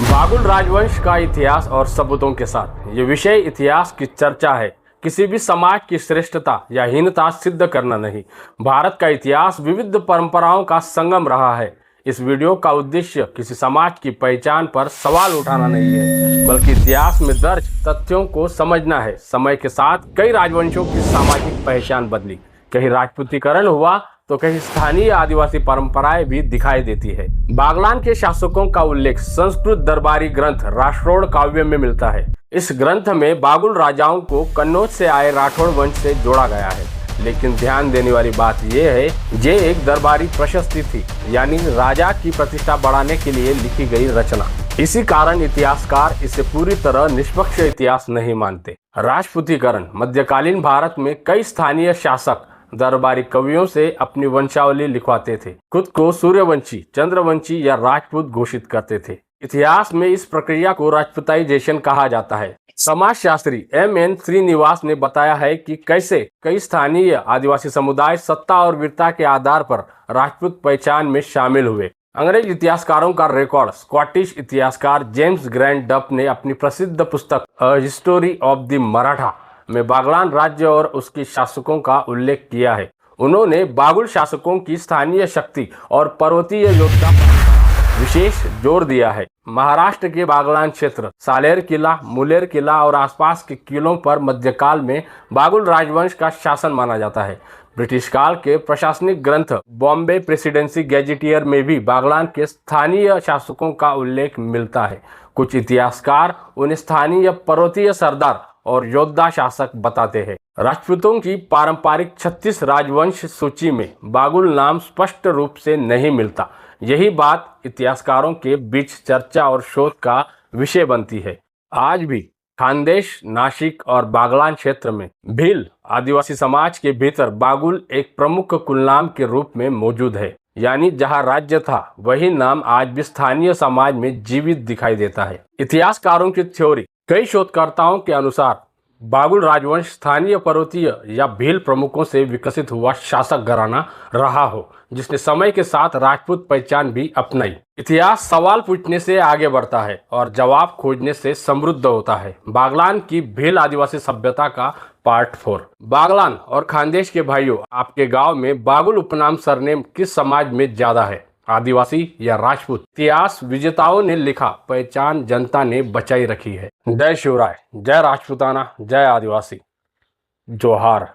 बागुल राजवंश का इतिहास और सबूतों के साथ ये विषय इतिहास की चर्चा है, किसी भी समाज की श्रेष्ठता या हीनता सिद्ध करना नहीं। भारत का इतिहास विविध परंपराओं का संगम रहा है। इस वीडियो का उद्देश्य किसी समाज की पहचान पर सवाल उठाना नहीं है, बल्कि इतिहास में दर्ज तथ्यों को समझना है। समय के साथ कई राजवंशों की सामाजिक पहचान बदली, कहीं राजपूतीकरण हुआ तो कहीं स्थानीय आदिवासी परंपराएं भी दिखाई देती है। बागलान के शासकों का उल्लेख संस्कृत दरबारी ग्रंथ राष्ट्रोड़ काव्य में मिलता है। इस ग्रंथ में बागुल राजाओं को कन्नौज से आए राठौड़ वंश से जोड़ा गया है। लेकिन ध्यान देने वाली बात यह है, ये एक दरबारी प्रशस्ति थी, यानी राजा की प्रतिष्ठा बढ़ाने के लिए लिखी गई रचना। इसी कारण इतिहासकार इसे पूरी तरह निष्पक्ष इतिहास नहीं मानते। राजपूतीकरण मध्यकालीन भारत में कई स्थानीय शासक दरबारी कवियों से अपनी वंशावली लिखवाते थे, खुद को सूर्यवंशी, चंद्रवंशी या राजपूत घोषित करते थे। इतिहास में इस प्रक्रिया को राजपूताइजेशन कहा जाता है। समाजशास्त्री M.N. श्रीनिवास ने बताया है कि कैसे कई स्थानीय आदिवासी समुदाय सत्ता और वीरता के आधार पर राजपूत पहचान में शामिल हुए। अंग्रेज इतिहासकारों का रिकॉर्ड स्कॉटिश इतिहासकार जेम्स ग्रैंड डफ ने अपनी प्रसिद्ध पुस्तक अ हिस्टोरी ऑफ द मराठा में बागलान राज्य और उसके शासकों का उल्लेख किया है। उन्होंने बागुल शासकों की स्थानीय शक्ति और पर्वतीय योद्धा विशेष जोर दिया है। महाराष्ट्र के बागलान क्षेत्र, सालेर किला, मुलेर किला और आसपास के किलों पर मध्यकाल में बागुल राजवंश का शासन माना जाता है। ब्रिटिश काल के प्रशासनिक ग्रंथ बॉम्बे प्रेसिडेंसी गैजेटियर में भी बागलान के स्थानीय शासकों का उल्लेख मिलता है। कुछ इतिहासकार उन्हें स्थानीय पर्वतीय सरदार और योद्धा शासक बताते हैं। राजपूतों की पारंपरिक 36 राजवंश सूची में बागुल नाम स्पष्ट रूप से नहीं मिलता। यही बात इतिहासकारों के बीच चर्चा और शोध का विषय बनती है। आज भी खानदेश, नासिक और बागलान क्षेत्र में भील आदिवासी समाज के भीतर बागुल एक प्रमुख कुलनाम के रूप में मौजूद है, यानी जहां राज्य था वही नाम आज भी स्थानीय समाज में जीवित दिखाई देता है। इतिहासकारों की थ्योरी, कई शोधकर्ताओं के अनुसार बागुल राजवंश स्थानीय पर्वतीय या भील प्रमुखों से विकसित हुआ शासक घराना रहा हो, जिसने समय के साथ राजपूत पहचान भी अपनाई। इतिहास सवाल पूछने से आगे बढ़ता है और जवाब खोजने से समृद्ध होता है। बागलान की भील आदिवासी सभ्यता का पार्ट 4। बागलान और खानदेश के भाइयों, आपके गांव में बागुल उपनाम सरनेम किस समाज में ज्यादा है, आदिवासी या राजपूत? इतिहास विजेताओं ने लिखा, पहचान जनता ने बचाई रखी है। जय शिवराय, जय राजपूताना, जय आदिवासी, जोहार।